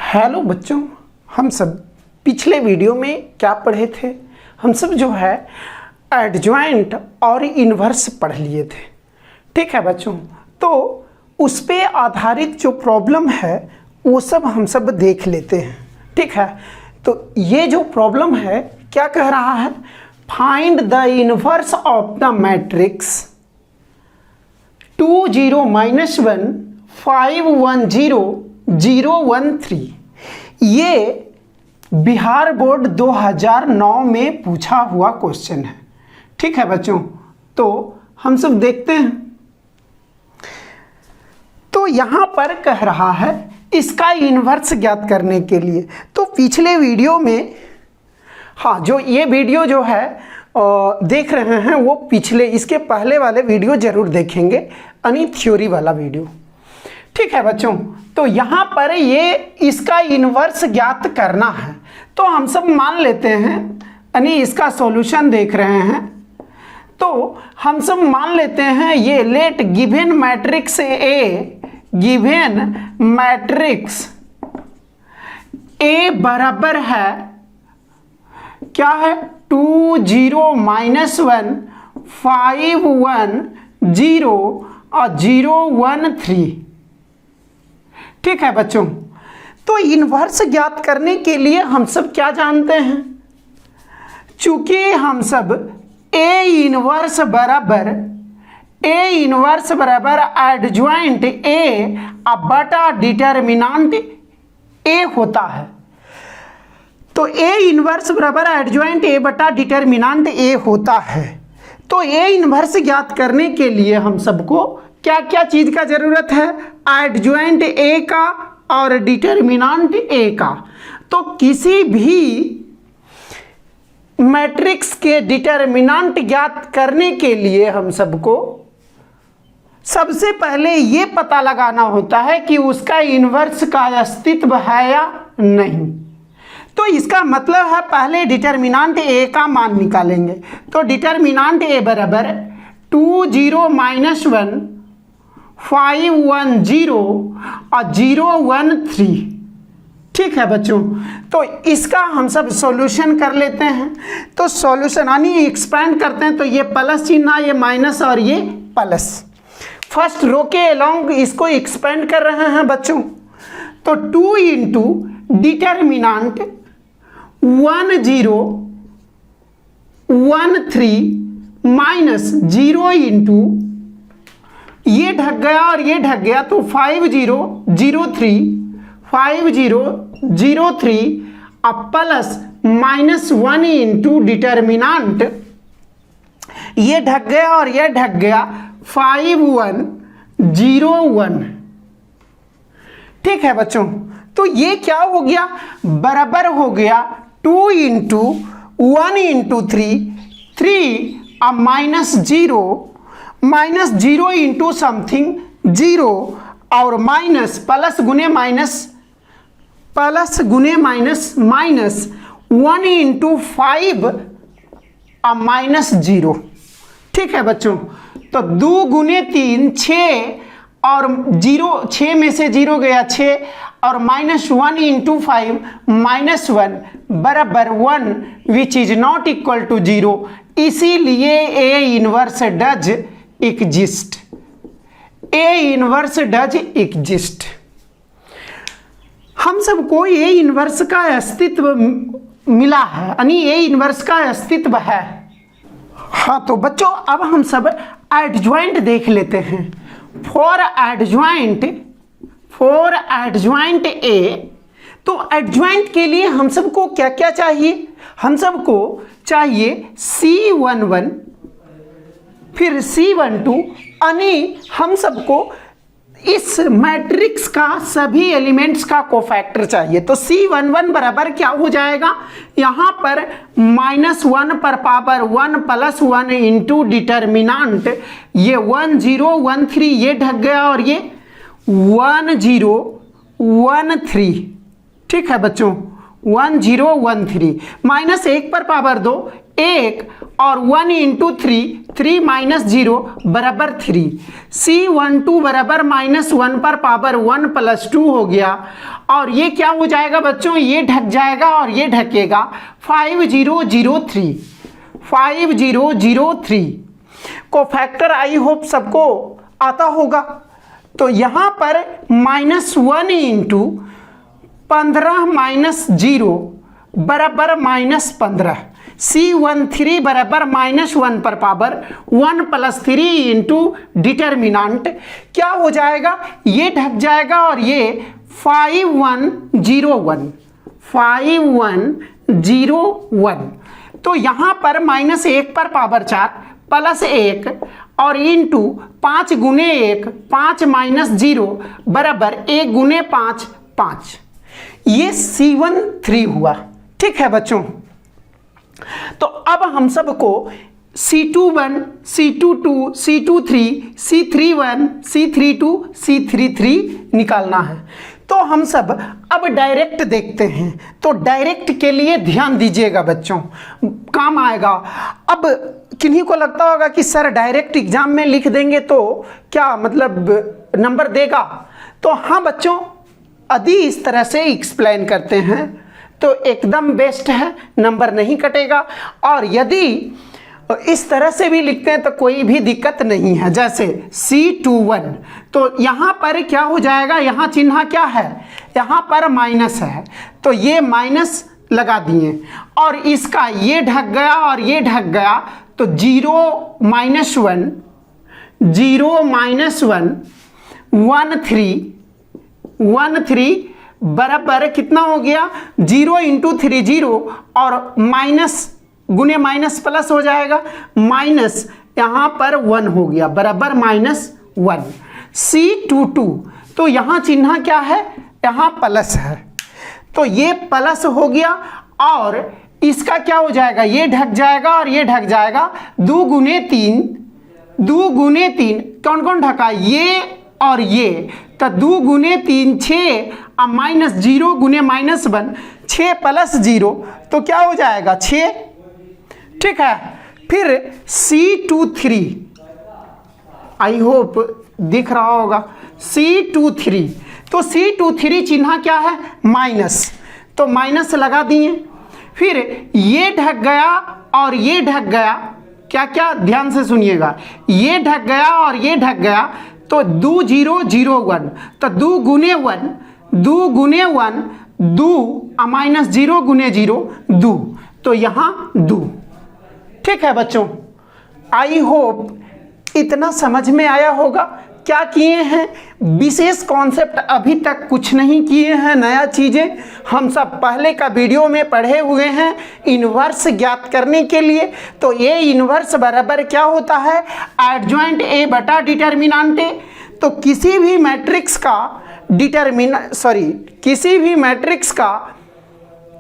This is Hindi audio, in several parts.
हेलो बच्चों, हम सब पिछले वीडियो में क्या पढ़े थे? हम सब जो है एडजॉइंट और इन्वर्स पढ़ लिए थे। ठीक है बच्चों, तो उस पे आधारित जो प्रॉब्लम है वो सब हम सब देख लेते हैं। ठीक है, तो ये जो प्रॉब्लम है क्या कह रहा है? Find the inverse of the matrix 2 0 -1 5 1 0 0 1 3। ये बिहार बोर्ड 2009 में पूछा हुआ क्वेश्चन है। ठीक है बच्चों, तो हम सब देखते हैं। तो यहां पर कह रहा है इसका इन्वर्स ज्ञात करने के लिए। तो पिछले वीडियो में, हाँ, जो ये वीडियो जो है देख रहे हैं वो पिछले, इसके पहले वाले वीडियो जरूर देखेंगे, यानी थ्योरी वाला वीडियो। ठीक है बच्चों, तो यहाँ पर ये इसका इन्वर्स ज्ञात करना है। तो हम सब मान लेते हैं, यानी इसका सॉल्यूशन देख रहे हैं, तो हम सब मान लेते हैं ये let given matrix A, given matrix A बराबर है क्या है? 2 0 -1 5 1 0 और 0 1 3। ठीक है बच्चों, तो इन्वर्स ज्ञात करने के लिए हम सब क्या जानते हैं? चूंकि हम सब ए इन्वर्स बराबर एडजॉइंट ए बटा डिटर्मिनेंट ए होता है। तो ए इन्वर्स बराबर एडजॉइंट ए बटा डिटर्मिनेंट ए होता है। तो ए इन्वर्स ज्ञात करने के लिए हम सबको क्या क्या चीज का जरूरत है? एडजॉइंट ए का और डिटर्मिनेंट ए का। तो किसी भी मैट्रिक्स के डिटर्मिनेंट ज्ञात करने के लिए हम सबको सबसे पहले ये पता लगाना होता है कि उसका इन्वर्स का अस्तित्व है या नहीं। तो इसका मतलब है पहले डिटर्मिनेंट ए का मान निकालेंगे। तो डिटर्मिनेंट ए बराबर 2 0 -1 5 1 0 और 0 1 3। ठीक है बच्चों, तो इसका हम सब सॉल्यूशन कर लेते हैं। तो सॉल्यूशन यानी एक्सपेंड करते हैं, तो ये प्लस चिन्ह, ये माइनस और ये प्लस। फर्स्ट रो के अलोंग इसको एक्सपेंड कर रहे हैं बच्चों। तो 2 इंटू डिटर्मिनेंट 1 0 1 3 माइनस 0 इंटू ये ढक गया और ये ढक गया, तो 5 0 0 3 5 0 0 3 अब प्लस -1 इंटू डिटर्मिनेंट ये ढक गया और ये ढक गया, 5 1 0 1। ठीक है बच्चों, तो ये क्या हो गया? बराबर हो गया 2 इंटू 1 इंटू 3 3 अब -0 इंटू समथिंग 0 और माइनस प्लस गुने माइनस माइनस 1 इंटू 5 अब -0। ठीक है बच्चों, तो 2 गुने 3 6 और 0, 6 में से 0 गया 6 और -1 इंटू 5 -1 बराबर 1 which is not equal to 0। इसीलिए A inverse does exist. A inverse does exist. हम सबको ए इनवर्स का अस्तित्व मिला है, यानी ए इनवर्स का अस्तित्व है। हाँ, तो बच्चों अब हम सब एडजॉइंट देख लेते हैं। फॉर एडजॉइंट ए, तो एडजॉइंट के लिए हम सबको क्या क्या चाहिए? हम सबको चाहिए C11 फिर C12, यानी हम सबको इस मैट्रिक्स का सभी एलिमेंट्स का कोफैक्टर चाहिए। तो C11 बराबर क्या हो जाएगा? यहाँ पर -1 पर पावर 1 प्लस 1 इंटू डिटर्मिनेंट ये 1 0 1 3 ये ढक गया और ये 1 0 1 3। ठीक है बच्चों, 1 0 1 3 -1 पर पावर 2 1 और 1 इंटू 3, 3 माइनस 0 बराबर 3, C12 बराबर -1 पर पावर 1 प्लस 2 हो गया। और ये क्या हो जाएगा बच्चों, ये ढक जाएगा और ये ढकेगा, 5003, 5003 को फैक्टर आई होप सबको आता होगा। तो यहाँ पर -1 इंटू 15 माइनस 0 बराबर -15, C13 बराबर -1 पर पावर 1 प्लस 3 इंटू डिटर्मिनांट क्या हो जाएगा, ये ढक जाएगा और ये 5101, 5101। तो यहाँ पर -1 पर पावर 4 प्लस 1 और इंटू 5 गुने 1, 5 माइनस 0 बराबर 1 गुने 5, 5। ये C13 हुआ। ठीक है बच्चों, तो अब हम सबको C21, C22, C23, C31, C32, C33 निकालना है। तो हम सब अब डायरेक्ट देखते हैं। तो डायरेक्ट के लिए ध्यान दीजिएगा बच्चों, काम आएगा। अब किन्हीं को लगता होगा कि सर डायरेक्ट एग्जाम में लिख देंगे तो क्या मतलब नंबर देगा। तो हाँ बच्चों, यदि इस तरह से एक्सप्लेन करते हैं तो एकदम बेस्ट है, नंबर नहीं कटेगा। और यदि इस तरह से भी लिखते हैं तो कोई भी दिक्कत नहीं है। जैसे C21, तो यहाँ पर क्या हो जाएगा, यहाँ चिन्ह क्या है, यहाँ पर माइनस है, तो ये माइनस लगा दिए और इसका ये ढक गया और ये ढक गया, तो 0 माइनस 1, 0 माइनस 1, 13 बराबर कितना हो गया, 0 इंटू 3 0 और माइनस गुने माइनस प्लस हो जाएगा, माइनस यहाँ पर 1 हो गया बराबर -1। C22, तो यहाँ चिन्ह क्या है, यहाँ प्लस है, तो ये प्लस हो गया और इसका क्या हो जाएगा, ये ढक जाएगा और ये ढक जाएगा, 2 गुने 3, 2 गुने 3 कौन कौन ढका, ये और ये, तो 2 गुने 3 6 और -0 गुने -1, 6 प्लस 0, तो क्या हो जाएगा 6। ठीक है, फिर C23, आई होप दिख रहा होगा, C23, तो C23 चिन्ह क्या है, माइनस, तो माइनस लगा दिए। फिर ये ढक गया और ये ढक गया, क्या क्या ध्यान से सुनिएगा, ये ढक गया और ये ढक गया, तो 2 0 0 1, तो 2 गुने 1, 2 गुने 1 2 -0 गुने 0 2, तो यहाँ 2। ठीक है बच्चों, आई होप इतना समझ में आया होगा। क्या किए हैं, विशेष कॉन्सेप्ट अभी तक कुछ नहीं किए हैं, नया चीज़ें हम सब पहले का वीडियो में पढ़े हुए हैं इन्वर्स ज्ञात करने के लिए। तो ये इन्वर्स बराबर क्या होता है, एडजॉइंट ए बटा डिटर्मिनेंट ए। तो किसी भी मैट्रिक्स का किसी भी मैट्रिक्स का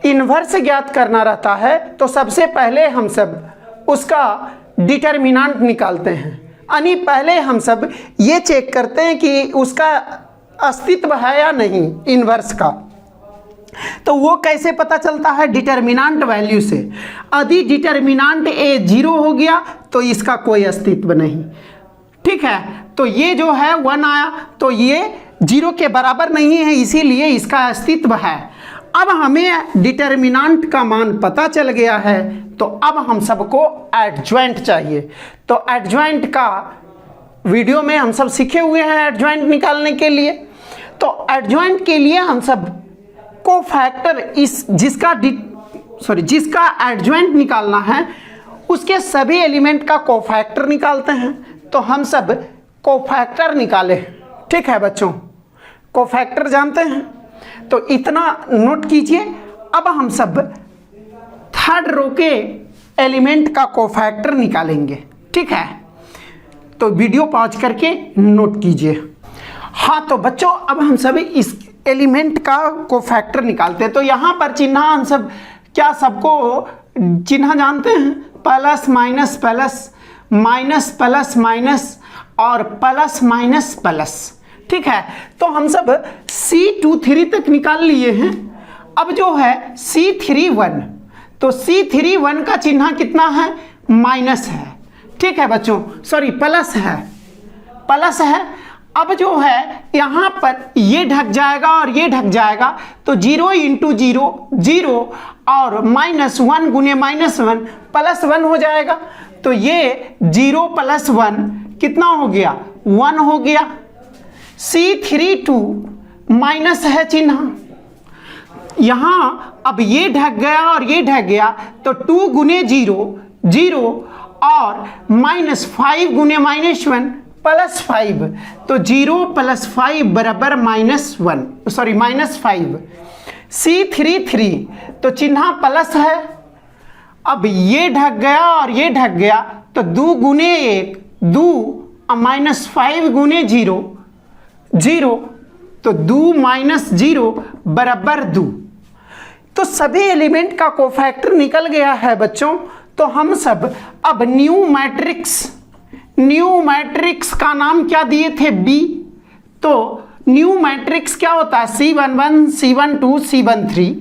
इन्वर्स ज्ञात करना रहता है तो सबसे पहले हम सब उसका डिटर्मिनेंट निकालते हैं, यानी पहले हम सब ये चेक करते हैं कि उसका अस्तित्व है या नहीं इन्वर्स का। तो वो कैसे पता चलता है, डिटर्मिनेंट वैल्यू से। यदि डिटर्मिनेंट ए 0 हो गया तो इसका कोई अस्तित्व नहीं। ठीक है, तो ये जो है 1 आया तो ये 0 के बराबर नहीं है, इसीलिए इसका अस्तित्व है। अब हमें डिटर्मिनेंट का मान पता चल गया है, तो अब हम सबको एडजॉइंट चाहिए। तो एडजॉइंट का वीडियो में हम सब सीखे हुए हैं एडजॉइंट निकालने के लिए। तो एडजॉइंट के लिए हम सब कोफैक्टर जिसका एडजॉइंट निकालना है उसके सभी एलिमेंट का कोफैक्टर निकालते हैं। तो हम सब कोफैक्टर निकाले। ठीक है बच्चों, कोफैक्टर जानते हैं, तो इतना नोट कीजिए। अब हम सब थर्ड रो के एलिमेंट का कोफैक्टर निकालेंगे। ठीक है, तो वीडियो पॉज करके नोट कीजिए। हाँ तो बच्चों, अब हम सभी इस एलिमेंट का कोफैक्टर निकालते हैं। तो यहाँ पर चिन्ह हम सब क्या सबको चिन्ह जानते हैं, plus minus plus, minus plus minus और प्लस माइनस प्लस। ठीक है, तो हम सब C23 तक निकाल लिए हैं। अब जो है C31, तो C31 का चिन्ह कितना है, माइनस है, ठीक है बच्चों, सॉरी प्लस है, प्लस है। अब जो है यहाँ पर ये ढक जाएगा और ये ढक जाएगा, तो 0 इंटू 0 0 और -1 गुने -1 +1 हो जाएगा। तो ये 0 + 1 कितना हो गया, 1 हो गया। C32 माइनस है चिन्ह, यहाँ अब ये ढक गया और ये ढक गया, तो 2 गुने 0 0 और -5 गुने -1 +5, तो 0 + 5 बराबर -1, सॉरी -5। C33 तो चिन्ह प्लस है, अब ये ढक गया और ये ढक गया, तो 2 गुने 1 2 और -5 गुने 0 0, तो 2 - 0 बराबर 2। तो सभी एलिमेंट का कोफैक्टर निकल गया है बच्चों। तो हम सब अब न्यू मैट्रिक्स का नाम क्या दिए थे, बी। तो न्यू मैट्रिक्स क्या होता है, C11 C12 C13।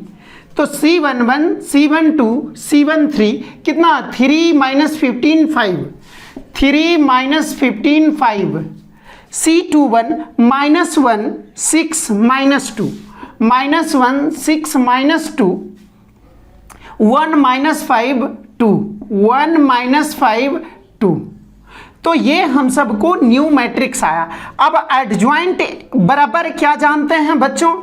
तो C11 C12 C13 कितना, 3 - 15 5, 3 - 15 5। C21 -1 6 -2, -1 6 -2, 1 - 5 2, 1 - 5 2। तो ये हम सबको न्यू मैट्रिक्स आया। अब एडजॉइंट बराबर क्या जानते हैं बच्चों,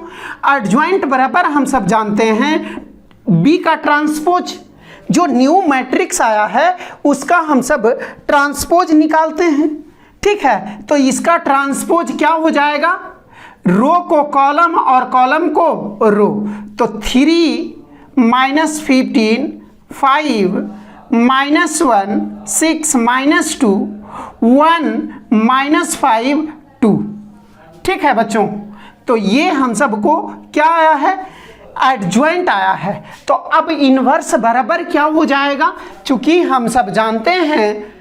एडजॉइंट बराबर हम सब जानते हैं बी का ट्रांसपोज। जो न्यू मैट्रिक्स आया है उसका हम सब ट्रांसपोज निकालते हैं, ठीक है। तो इसका ट्रांसपोज क्या हो जाएगा, रो को कॉलम और कॉलम को रो। तो 3 - 15 5 -1 6 -2 1 - 5 2, ठीक है बच्चों। तो ये हम सबको क्या आया है, एडजॉइंट आया है। तो अब इन्वर्स बराबर क्या हो जाएगा, चूंकि हम सब जानते हैं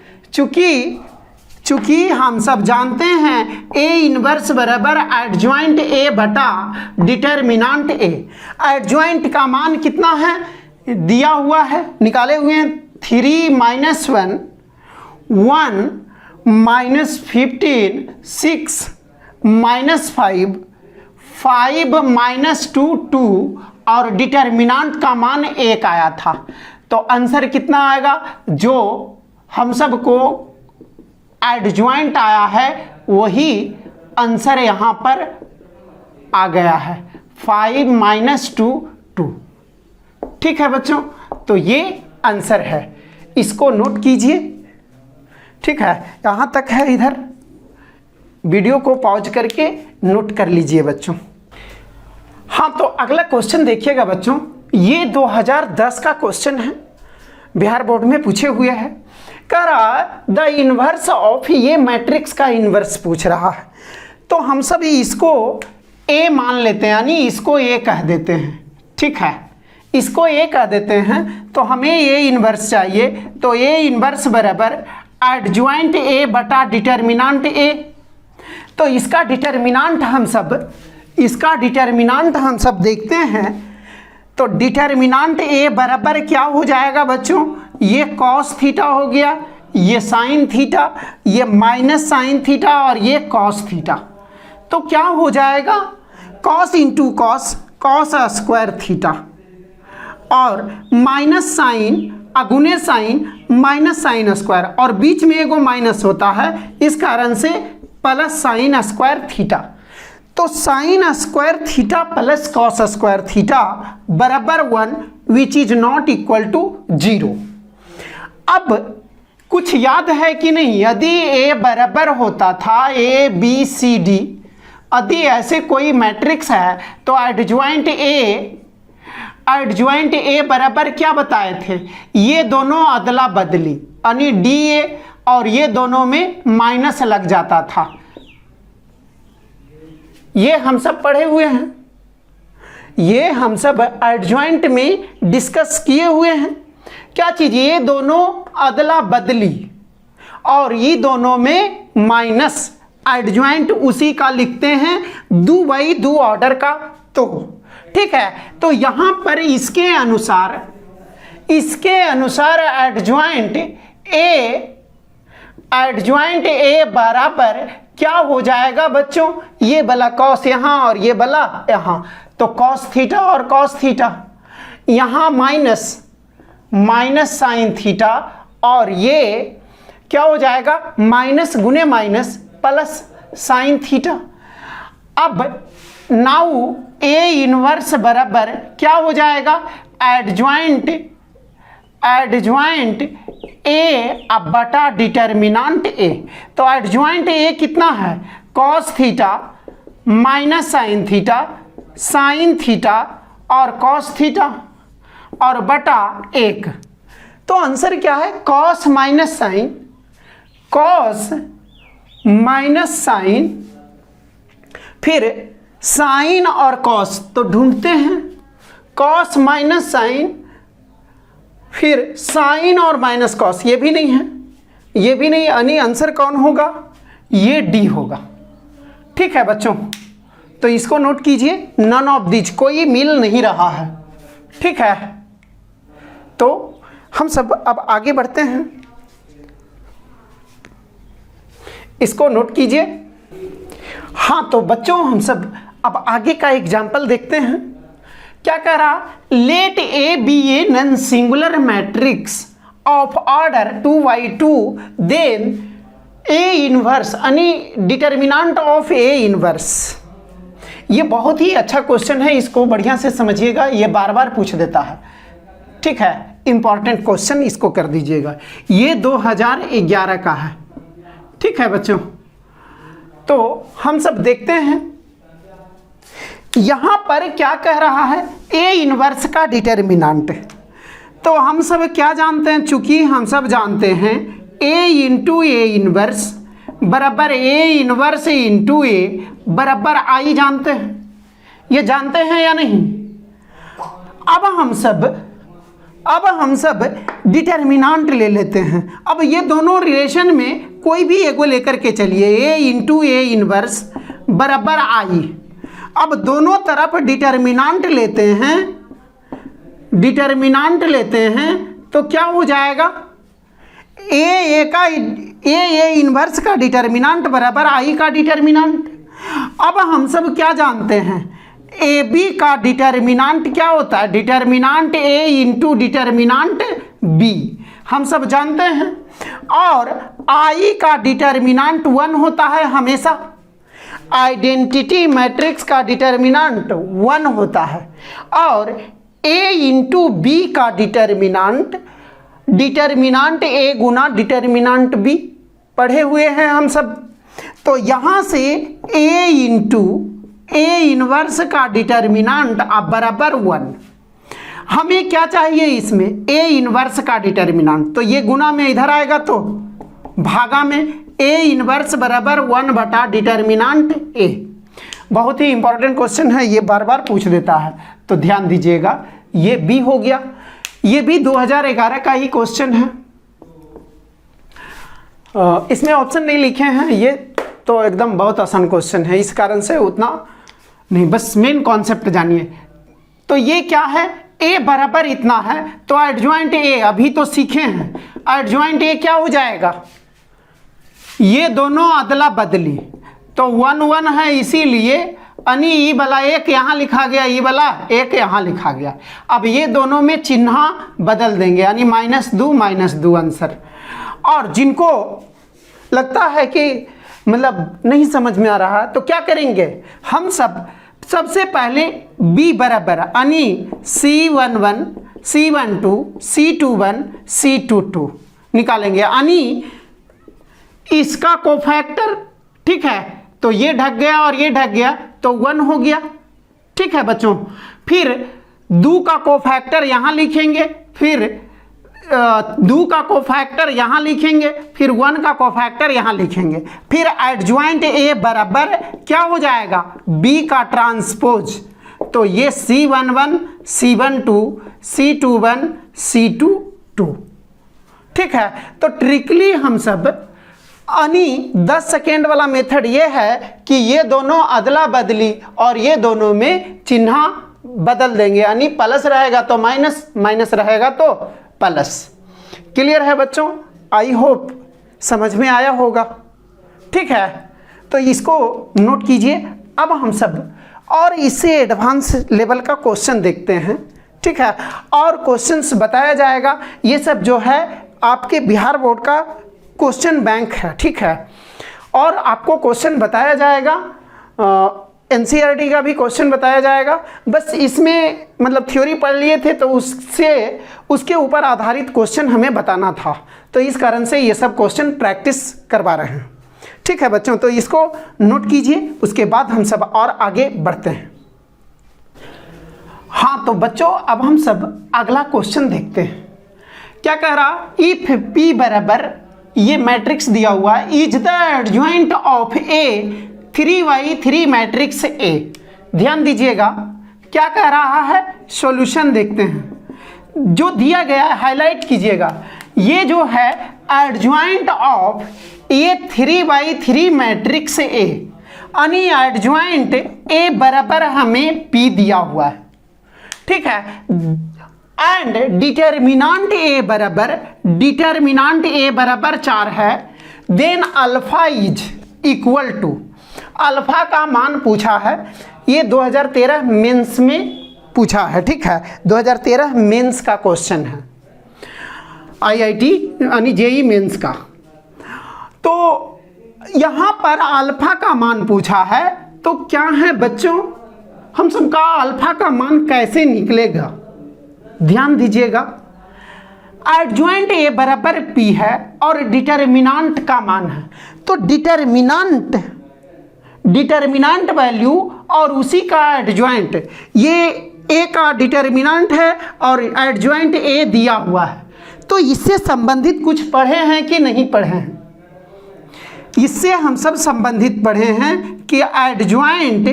चूंकि हम सब जानते हैं ए इन्वर्स बराबर एडजॉइंट ए बटा डिटर्मिनांट ए। एडजॉइंट का मान कितना है, दिया हुआ है, निकाले हुए हैं, 3 - 1 1 -15 6 -5 5 - 2 2 और डिटर्मिनांट का मान 1 आया था। तो आंसर कितना आएगा, जो हम सबको एडजॉइंट आया है वही आंसर यहाँ पर आ गया है, 5 - 2 2, ठीक है बच्चों। तो ये आंसर है, इसको नोट कीजिए, ठीक है। यहाँ तक है, इधर वीडियो को पॉज करके नोट कर लीजिए बच्चों। हाँ, तो अगला क्वेश्चन देखिएगा बच्चों, ये 2010 का क्वेश्चन है, बिहार बोर्ड में पूछे हुए हैं। कह रहा द इनवर्स ऑफ, ये मैट्रिक्स का इनवर्स पूछ रहा है। तो हम सभी इसको ए मान लेते हैं, यानी इसको ए कह देते हैं, ठीक है, इसको ए कह देते हैं। तो हमें ए इनवर्स चाहिए, तो ए इनवर्स बराबर एडजॉइंट ए बटा डिटर्मिनांट ए। तो इसका डिटर्मिनांट हम सब देखते हैं। तो डिटर्मिनांट ए बराबर क्या हो जाएगा बच्चों, ये कॉस थीटा हो गया, ये साइन थीटा, ये माइनस साइन थीटा और ये कॉस थीटा। तो क्या हो जाएगा, cos into cos, cos square theta, और माइनस साइन अगुने साइन माइनस साइन स्क्वायर, और बीच में एगो माइनस होता है, इस कारण से प्लस साइन स्क्वायर थीटा। तो sine square theta plus cos square theta बराबर 1, which is not equal to 0। अब कुछ याद है कि नहीं, यदि ए बराबर होता था ए बी सी डी, यदि ऐसे कोई मैट्रिक्स है तो एडजॉइंट ए बराबर क्या बताए थे, ये दोनों अदला बदली, यानी डी ए और ये दोनों में माइनस लग जाता था। ये हम सब पढ़े हुए हैं, ये हम सब एडजॉइंट में डिस्कस किए हुए हैं। क्या चीज, ये दोनों अदला बदली और ये दोनों में माइनस, एडजॉइंट उसी का लिखते हैं, 2 बाई 2 ऑर्डर का। तो ठीक है, तो यहां पर इसके अनुसार एडजॉइंट ए एडज्वाइंट ए बराबर क्या हो जाएगा बच्चों, ये वाला कॉस यहाँ और ये वाला यहाँ, तो कॉस थीटा और कॉस थीटा, यहाँ माइनस माइनस साइन थीटा, और ये क्या हो जाएगा माइनस गुने माइनस प्लस साइन थीटा। अब नाउ ए इनवर्स बराबर क्या हो जाएगा, एडज्वाइंट ए अब बटा डिटर्मिनांट ए। तो एडज्वाइंट ए कितना है, cos theta minus sine theta और कॉस थीटा और बटा 1। तो आंसर क्या है, कॉस माइनस साइन, फिर साइन और कॉस तो ढूंढते हैं, कॉस माइनस साइन, फिर साइन और माइनस कॉस, ये भी नहीं है, ये भी नहीं, यानी आंसर कौन होगा, ये डी होगा। ठीक है बच्चों, तो इसको नोट कीजिए, नन ऑफ दिस, कोई मिल नहीं रहा है। ठीक है, तो हम सब अब आगे बढ़ते हैं, इसको नोट कीजिए। हाँ तो बच्चों हम सब अब आगे का एग्जाम्पल देखते हैं। क्या कह रहा, let A be a non singular matrix of order 2×2 then A inverse यानी डिटर्मिनेंट ऑफ ए इनवर्स। ये बहुत ही अच्छा क्वेश्चन है, इसको बढ़िया से समझिएगा, ये बार बार पूछ देता है। ठीक है, इंपॉर्टेंट क्वेश्चन, इसको कर दीजिएगा। ये 2011 का है। ठीक है बच्चों, तो हम सब देखते हैं यहां पर क्या कह रहा है, ए इनवर्स का डिटर्मिनेंट। तो हम सब क्या जानते हैं, चूंकि हम सब जानते हैं ए इंटू ए इनवर्स बराबर ए इनवर्स इंटू ए बराबर आई जानते हैं, ये जानते हैं या नहीं। अब हम सब डिटर्मिनेंट ले लेते हैं। अब ये दोनों रिलेशन में कोई भी एगो लेकर के चलिए, ए इंटू ए इनवर्स बराबर आई। अब दोनों तरफ डिटर्मिनेंट लेते हैं तो क्या हो जाएगा, ए इनवर्स का डिटर्मिनेंट बराबर आई का डिटर्मिनेंट। अब हम सब क्या जानते हैं, ए बी का डिटर्मिनेंट क्या होता है, डिटर्मिनेंट ए इंटू डिटर्मिनेंट बी, हम सब जानते हैं। और आई का डिटर्मिनेंट 1 होता है हमेशा, आइडेंटिटी मैट्रिक्स का डिटर्मिनेंट 1 होता है। और ए इंटू बी का डिटर्मिनेंट ए गुना डिटर्मिनेंट बी पढ़े हुए हैं हम सब। तो यहाँ से ए इंटू ए इनवर्स का डिटर्मिनेंट अब बराबर 1। हमें क्या चाहिए इसमें, ए इनवर्स का डिटर्मिनेंट, तो ये गुना में इधर आएगा तो भागा में ए इनवर्स बराबर 1 बटा डिटर्मिनेंट ए। बहुत ही इंपॉर्टेंट क्वेश्चन है, ये बार बार पूछ देता है, तो ध्यान दीजिएगा। ये बी हो गया, ये भी 2011 का ही क्वेश्चन है। इसमें ऑप्शन नहीं लिखे हैं, ये तो एकदम बहुत आसान क्वेश्चन है, इस कारण से उतना नहीं, बस मेन कॉन्सेप्ट जानिए। तो ये क्या है, ए बराबर इतना है, तो एडज्वाइंट ए अभी तो सीखे हैं, एडज्वाइंट ए क्या हो जाएगा, ये दोनों अदला बदली, तो 1 1 है, इसीलिए यानी ई वाला एक यहाँ लिखा गया, ई वाला एक यहाँ लिखा गया। अब ये दोनों में चिन्ह बदल देंगे, यानी -2 आंसर। और जिनको लगता है कि मतलब नहीं समझ में आ रहा, तो क्या करेंगे हम सबसे पहले b बराबर यानी C11 C12 C21 C22 निकालेंगे, यानी इसका कोफैक्टर। ठीक है, तो ये ढक गया और ये ढक गया, तो 1 हो गया। ठीक है बच्चों, फिर 2 का कोफैक्टर यहाँ लिखेंगे, फिर 2 का कोफैक्टर यहाँ लिखेंगे, फिर 1 का कोफैक्टर यहाँ लिखेंगे, फिर एडज्वाइंट ए बराबर क्या हो जाएगा, b का ट्रांसपोज, तो ये C11 C12 C21 C22। ठीक है, तो ट्रिकली हम सब यानी 10 सेकेंड वाला मेथड ये है कि ये दोनों अदला बदली और ये दोनों में चिन्ह बदल देंगे, यानी प्लस रहेगा तो माइनस, माइनस रहेगा तो प्लस। क्लियर है बच्चों? आई होप समझ में आया होगा। ठीक है, तो इसको नोट कीजिए। अब हम सब और इससे एडवांस लेवल का क्वेश्चन देखते हैं। ठीक है, और क्वेश्चंस बताया जाएगा। ये सब जो है आपके बिहार बोर्ड का क्वेश्चन बैंक है। ठीक है, और आपको क्वेश्चन बताया जाएगा, एनसीईआरटी का भी क्वेश्चन बताया जाएगा। बस इसमें मतलब थ्योरी पढ़ लिए थे तो उसके ऊपर आधारित क्वेश्चन हमें बताना था, तो इस कारण से ये सब क्वेश्चन प्रैक्टिस करवा रहे हैं। ठीक है बच्चों, तो इसको नोट कीजिए, उसके बाद हम सब और आगे बढ़ते हैं। हाँ तो बच्चों, अब हम सब अगला क्वेश्चन देखते हैं। क्या कह रहा, इफ P बराबर, ये मैट्रिक्स दिया हुआ है, is the adjoint of A 3×3 matrix A. ध्यान दीजिएगा क्या कह रहा है, सॉल्यूशन देखते हैं। जो दिया गया है हाईलाइट कीजिएगा, ये जो है adjoint of A 3×3 matrix A, यानी एडजॉइंट ए बराबर हमें P दिया हुआ है। ठीक है, एंड डिटर्मिनांट ए बराबर 4 है, then alpha is equal to, alpha का मान पूछा है। ये 2013 मेंस में पूछा है। ठीक है, 2013 मेंस का क्वेश्चन है, आईआईटी यानी जेई मेंस का। तो यहाँ पर अल्फा का मान पूछा है, तो क्या है बच्चों, हम सबका अल्फा का मान कैसे निकलेगा, ध्यान दीजिएगा। एडजॉइंट ए बराबर P है और डिटर्मिनांट का मान है, तो डिटर्मिनांट वैल्यू और उसी का एडजॉइंट, ये ए का डिटर्मिनांट है और एडजॉइंट ए दिया हुआ है। तो इससे संबंधित कुछ पढ़े हैं कि नहीं पढ़े हैं? इससे हम सब संबंधित पढ़े हैं कि एडजॉइंट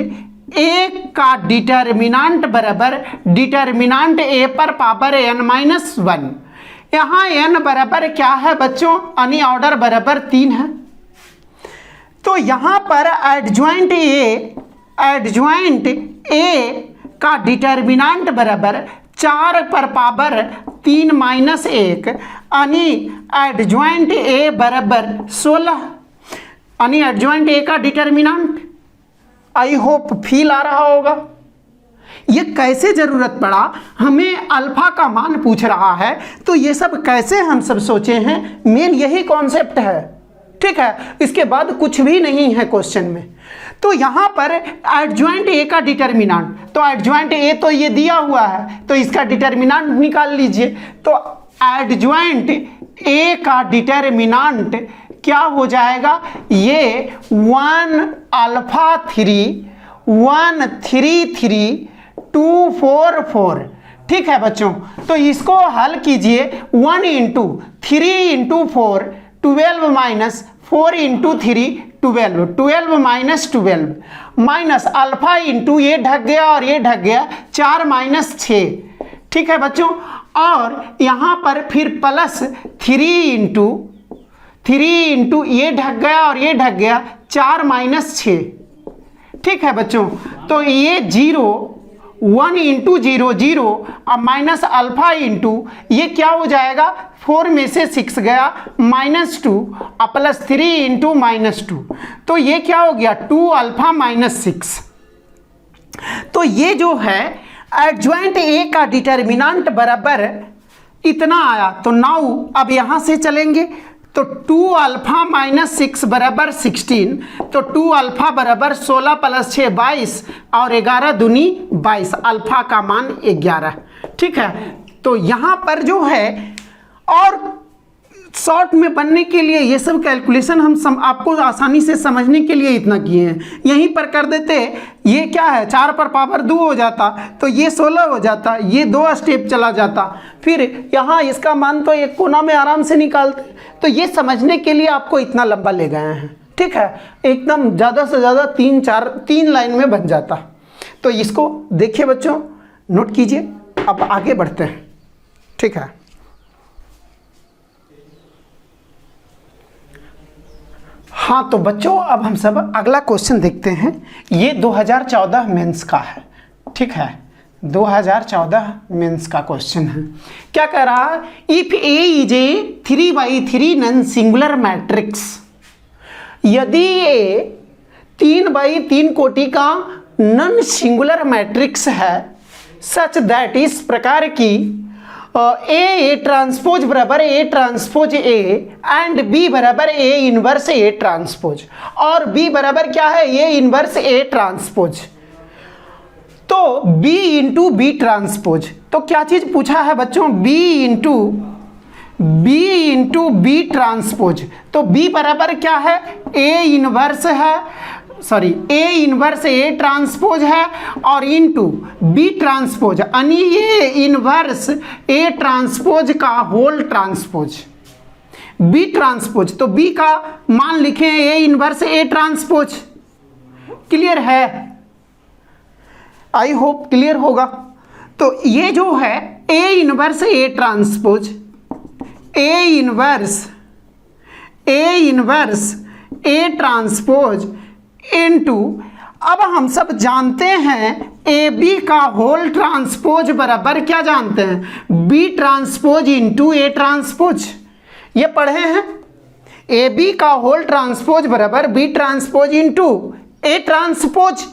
ए का डिटर्मिनांट बराबर डिटर्मिनांट ए पर पावर n-1। यहाँ n बराबर क्या है बच्चों, यानी ऑर्डर बराबर 3 है। तो यहाँ पर एडजॉइंट ए का डिटर्मिनांट बराबर 4 पर पावर 3-1, यानी एडजॉइंट ए बराबर 16, यानी एडजॉइंट ए का डिटर्मिनांट। आई होप फील आ रहा होगा। ये कैसे जरूरत पड़ा, हमें अल्फा का मान पूछ रहा है, तो ये सब कैसे हम सब सोचे हैं, मेन यही कॉन्सेप्ट है। ठीक है, इसके बाद कुछ भी नहीं है क्वेश्चन में। तो यहाँ पर एडजॉइंट ए का डिटर्मिनांट, तो एडजॉइंट ए तो ये दिया हुआ है, तो इसका डिटर्मिनांट निकाल लीजिए। तो एडजॉइंट ए का डिटर्मिनांट क्या हो जाएगा, ये 1-3-3-2-4-4। ठीक है बच्चों, तो इसको हल कीजिए। 1 × 3 × 4 12 - 4 × 3 12 12 - 12 माइनस अल्फा इंटू ये ढक गया और ये ढक गया 4 - 6। ठीक है बच्चों, और यहाँ पर फिर प्लस 3 × ये ढक गया और ये ढक गया 4 - 6। ठीक है बच्चों, तो ये 0 1 × 0 0 और माइनस अल्फा इंटू ये क्या हो जाएगा, 4 में से 6 गया -2 और प्लस 3 × -2, तो ये क्या हो गया 2 अल्फा -6। तो ये जो है एडजॉइंट ए का डिटर्मिनांट बराबर इतना आया। तो नाउ अब यहाँ से चलेंगे, तो 2 अल्फा -6 बराबर 16, तो 2 अल्फा बराबर 16 + 6 22 और 11 दूनी 22, अल्फा का मान 11। ठीक है, तो यहाँ पर जो है और शॉर्ट में बनने के लिए ये सब कैलकुलेशन हम आपको आसानी से समझने के लिए इतना किए हैं। यहीं पर कर देते, ये क्या है 4 पर पावर 2 हो जाता, तो ये 16 हो जाता, ये 2 स्टेप चला जाता, फिर यहाँ इसका मान तो एक कोना में आराम से निकालते। तो ये समझने के लिए आपको इतना लंबा ले गए हैं। ठीक है, एकदम ज़्यादा से ज़्यादा 3 लाइन में बन जाता। तो इसको देखिए बच्चों, नोट कीजिए। अब आगे बढ़ते हैं। ठीक है, हाँ तो बच्चों, अब हम सब अगला क्वेश्चन देखते हैं। ये 2014 मेंस का है। ठीक है, 2014 मेंस का क्वेश्चन है। क्या कह रहा है? If A is a 3x3 non singular matrix, यदि ए 3x3 कोटि का नॉन सिंगुलर मैट्रिक्स है, सच दैट इस प्रकार की ए ट्रांसपोज बराबर A transpose A and B बराबर ए इनवर्स ए ट्रांसपोज, और बी बराबर क्या है? ए इनवर्स ए ट्रांसपोज, तो B इंटू बी ट्रांसपोज। तो क्या चीज पूछा है बच्चों? B into B transpose. तो B बराबर क्या है? A इनवर्स है, sorry A inverse A transpose है, और इंटू B ट्रांसपोज यानी A इनवर्स A ट्रांसपोज का होल ट्रांसपोज, B ट्रांसपोज। तो B का मान लिखें A inverse A transpose. Clear है? आई होप क्लियर होगा। तो ये जो है A inverse A transpose, A inverse A transpose into, अब हम सब जानते हैं ए बी का होल ट्रांसपोज बराबर क्या जानते हैं? B transpose into A transpose. ये पढ़े हैं, ए बी का होल ट्रांसपोज बराबर B transpose into A transpose.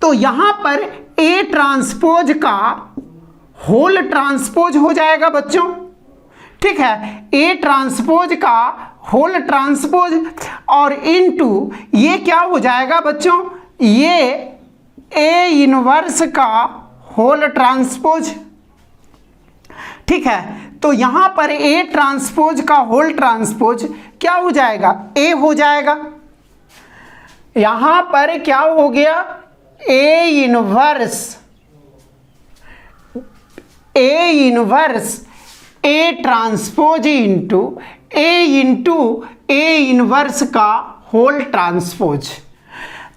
तो यहां पर ए ट्रांसपोज का होल ट्रांसपोज हो जाएगा बच्चों, ठीक है, ए ट्रांसपोज का होल ट्रांसपोज, और इनटू ये क्या हो जाएगा बच्चों? ये ए इनवर्स का होल ट्रांसपोज, ठीक है। तो यहां पर ए ट्रांसपोज का होल ट्रांसपोज क्या हो जाएगा? ए हो जाएगा। यहां पर क्या हो गया? ए inverse A transpose into A inverse का होल ट्रांसपोज।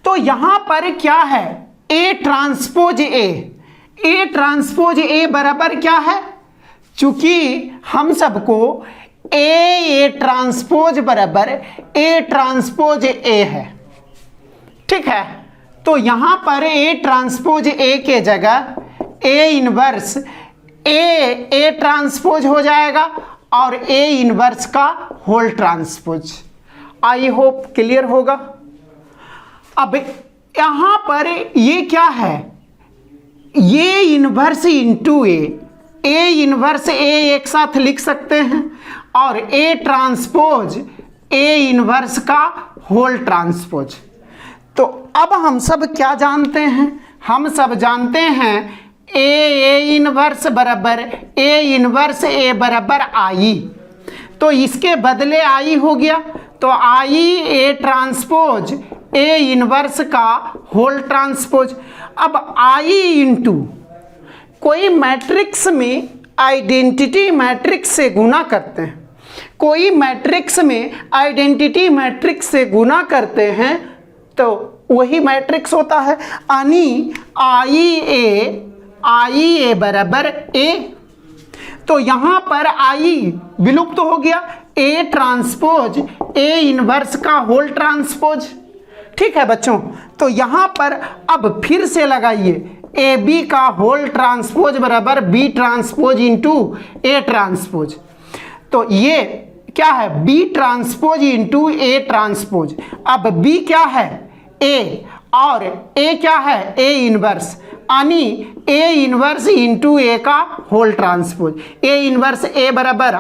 तो यहां पर क्या है? ए ट्रांसपोज ए बराबर क्या है? चूंकि हम सबको ए ट्रांसपोज बराबर ए ट्रांसपोज ए है, ठीक है। तो यहां पर ए ट्रांसपोज ए के जगह ए इनवर्स ए ट्रांसपोज हो जाएगा, और ए इनवर्स का whole transpose. I hope clear होगा। अब यहां पर ये क्या है? ये inverse into A inverse A एक साथ लिख सकते हैं, और ए ट्रांसपोज ए इनवर्स का होल ट्रांसपोज। तो अब हम सब क्या जानते हैं? हम सब जानते हैं ए इनवर्स बराबर ए इनवर्स ए बराबर आई। तो इसके बदले आई हो गया, तो आई ए ट्रांसपोज ए इनवर्स का होल ट्रांसपोज। अब आई इंटू कोई मैट्रिक्स में आइडेंटिटी मैट्रिक्स से गुना करते हैं, कोई मैट्रिक्स में आइडेंटिटी मैट्रिक्स से गुना करते हैं तो वही मैट्रिक्स होता है। यानी आई ए बराबर ए। तो यहां पर आई विलुप्त हो गया, ए ट्रांसपोज ए इनवर्स का होल ट्रांसपोज, ठीक है बच्चों। तो यहां पर अब फिर से लगाइए, ए बी का होल ट्रांसपोज बराबर B transpose into A transpose. तो ये क्या है? B transpose into A transpose. अब बी क्या है? ए, और ए क्या है? ए इनवर्स, यानी ए इनवर्स इंटू ए का होल ट्रांसपोज। ए इनवर्स ए बराबर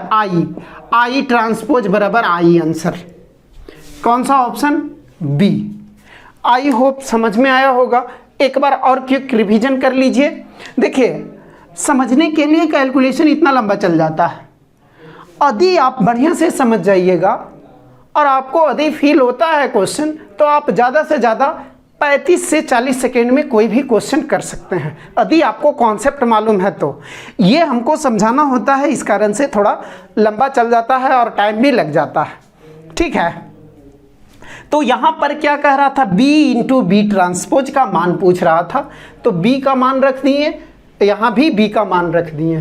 आई ट्रांसपोज बराबर आई। आंसर कौन सा? Option B. आई होप समझ में आया होगा। एक बार और क्विक रिवीजन कर लीजिए। देखिए, समझने के लिए कैलकुलेशन इतना लंबा चल जाता है, यदि आप बढ़िया से समझ जाइएगा और आपको यदि फील होता है क्वेश्चन, तो आप ज़्यादा से ज़्यादा 35 से 40 सेकेंड में कोई भी क्वेश्चन कर सकते हैं, यदि आपको कॉन्सेप्ट मालूम है तो। ये हमको समझाना होता है, इस कारण से थोड़ा लंबा चल जाता है और टाइम भी लग जाता है, ठीक है। तो यहाँ पर क्या कह रहा था? B इंटू बी ट्रांसपोज का मान पूछ रहा था, तो B का मान रख दिए, यहाँ भी B का मान रख दिए।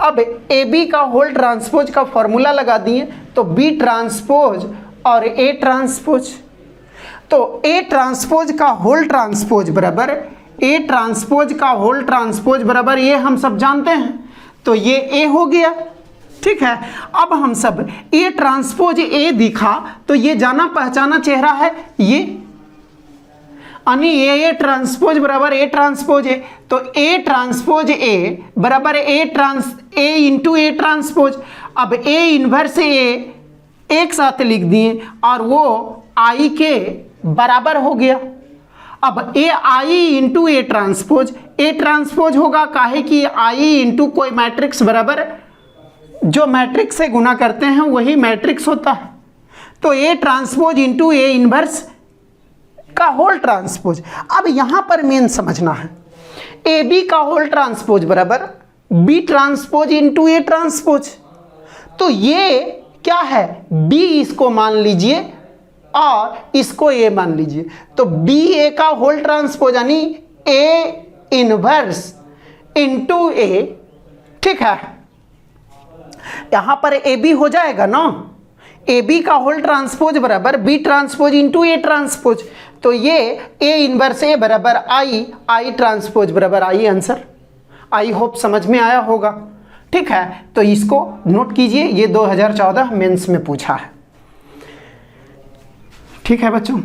अब AB का होल ट्रांसपोज का फॉर्मूला लगा दिए, तो B ट्रांसपोज और A ट्रांसपोज। तो A ट्रांसपोज का होल ट्रांसपोज बराबर ए ट्रांसपोज का होल ट्रांसपोज बराबर ये हम सब जानते हैं, तो ये ए हो गया। ठीक है, अब हम सब ए ट्रांसपोज ए दिखा तो ये जाना पहचाना चेहरा है, ये यानी ए ट्रांसपोज बराबर ए ट्रांसपोज ए, तो ए ट्रांसपोज ए बराबर ए इंटू ए ट्रांसपोज। अब ए इनवर्स ए एक साथ लिख दिए और वो आई के बराबर हो गया। अब ए आई इंटू ए ट्रांसपोज होगा, काहे कि आई इंटू कोई मैट्रिक्स बराबर जो मैट्रिक्स से गुना करते हैं वही मैट्रिक्स होता है, तो A transpose into A inverse का होल ट्रांसपोज। अब यहां पर मेन समझना है, ए बी का होल ट्रांसपोज बराबर B transpose into A transpose. तो ये क्या है, बी इसको मान लीजिए और इसको ए मान लीजिए, तो बी ए का होल ट्रांसपोज यानी ए इनवर्स इंटू ए। ठीक है, यहां पर ए बी हो जाएगा ना, ए बी का होल ट्रांसपोज बराबर B transpose into A transpose, तो ये ए इनवर्स ए बराबर आई ट्रांसपोज बराबर आई। आंसर आई होप समझ में आया होगा। ठीक है, तो इसको नोट कीजिए, ये 2014 मेंस में पूछा है। ठीक है बच्चों,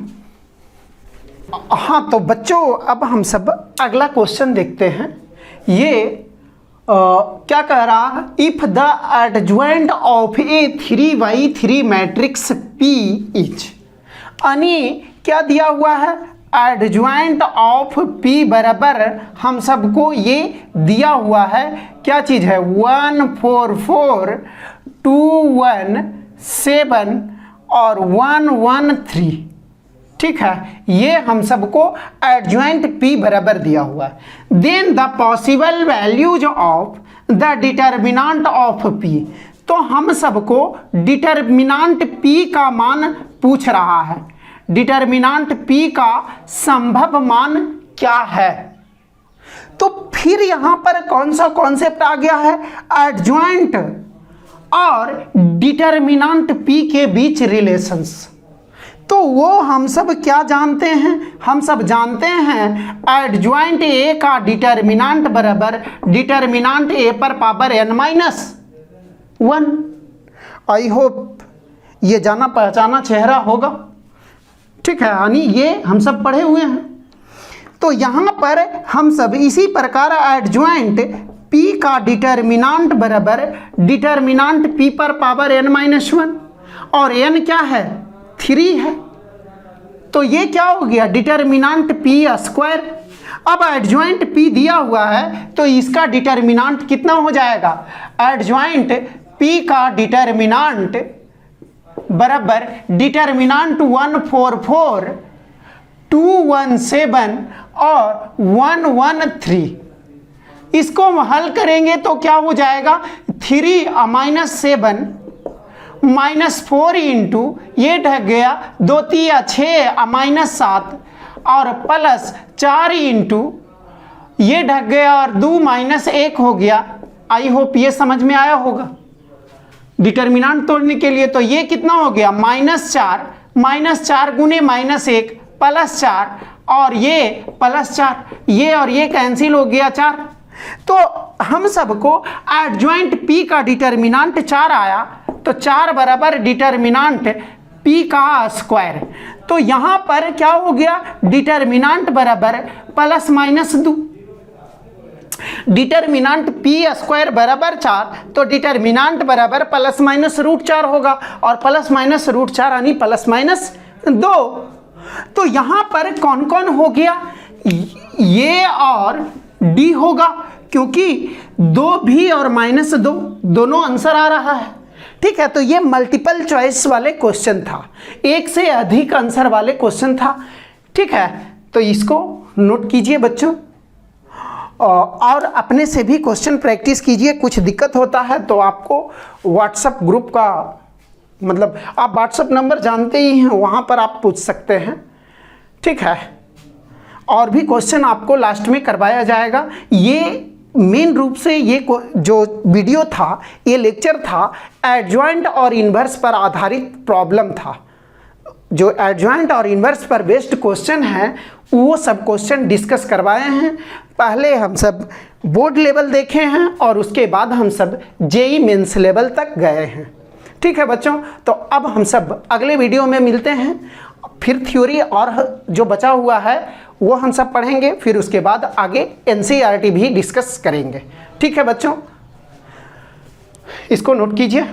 हाँ तो बच्चों अब हम सब अगला क्वेश्चन देखते हैं। ये क्या कह रहा है, if the adjoint of A 3x3 matrix P is, यानी क्या दिया हुआ है, एडजॉइंट ऑफ पी बराबर हम सबको ये दिया हुआ है, क्या चीज है, 1 4 4 2 1 7 और 1 1 3। ठीक है, ये हम सबको एडजॉइंट पी बराबर दिया हुआ है। Then the possible values of the determinant of P, तो हम सबको डिटर्मिनेंट पी का मान पूछ रहा है, डिटर्मिनेंट पी का संभव मान क्या है। तो फिर यहां पर कौन सा कॉन्सेप्ट आ गया है, एडजॉइंट और डिटर्मिनेंट पी के बीच रिलेशंस। तो वो हम सब क्या जानते हैं, हम सब जानते हैं एडजॉइंट ए का डिटर्मिनेंट बराबर डिटर्मिनेंट ए पर पावर n-1। आई होप ये जाना पहचाना चेहरा होगा। ठीक है, यानी ये हम सब पढ़े हुए हैं। तो यहाँ पर हम सब इसी प्रकार एडजॉइंट P का डिटर्मिनेंट बराबर डिटर्मिनेंट P पर पावर n-1 और n क्या है, 3 है, तो ये क्या हो गया, डिटर्मिनेंट P²। अब एडजॉइंट P दिया हुआ है तो इसका डिटर्मिनेंट कितना हो जाएगा, एडजॉइंट P का डिटर्मिनेंट बराबर डिटर्मिनेंट 1 4 4 2 1 7 और 1 1 3। इसको हल करेंगे तो क्या हो जाएगा, 3 -7 -4 इंटू ये ढक गया 2 3 6 -7 और प्लस 4 इंटू ये ढक गया और 2 -1 हो गया। आई होप ये समझ में आया होगा। डिटर्मिनेंट तोड़ने के लिए तो ये कितना हो गया, -4 गुने -1 +4 और ये +4, ये और ये कैंसिल हो गया 4। तो हम सबको एडजॉइंट P का डिटर्मिनेंट 4 आया, तो 4 बराबर डिटर्मिनेंट P का स्क्वायर। तो यहां पर क्या हो गया, डिटर्मिनेंट बराबर ±2, डिटर्मिनेंट P² बराबर 4, तो डिटर्मिनेंट बराबर ±√4 होगा और ±√4 यानी ±2। तो यहां पर कौन कौन हो गया, ये और D होगा, क्योंकि 2 भी और -2 दोनों आंसर आ रहा है। ठीक है, तो ये मल्टीपल चॉइस वाले क्वेश्चन था, एक से अधिक आंसर वाले क्वेश्चन था। ठीक है, तो इसको नोट कीजिए बच्चों और अपने से भी क्वेश्चन प्रैक्टिस कीजिए। कुछ दिक्कत होता है तो आपको व्हाट्सएप ग्रुप का मतलब आप व्हाट्सएप नंबर जानते ही हैं, वहाँ पर आप पूछ सकते हैं। ठीक है, और भी क्वेश्चन आपको लास्ट में करवाया जाएगा। ये मेन रूप से ये जो वीडियो था, ये लेक्चर था, एडजॉइंट और इन्वर्स पर आधारित प्रॉब्लम था। जो एडजॉइंट और इन्वर्स पर बेस्ड क्वेश्चन है वो सब क्वेश्चन डिस्कस करवाए हैं। पहले हम सब बोर्ड लेवल देखे हैं और उसके बाद हम सब जेई मेंस लेवल तक गए हैं। ठीक है बच्चों, तो अब हम सब अगले वीडियो में मिलते हैं, फिर थ्योरी और जो बचा हुआ है वो हम सब पढ़ेंगे, फिर उसके बाद आगे एनसीईआरटी भी डिस्कस करेंगे। ठीक है बच्चों, इसको नोट कीजिए।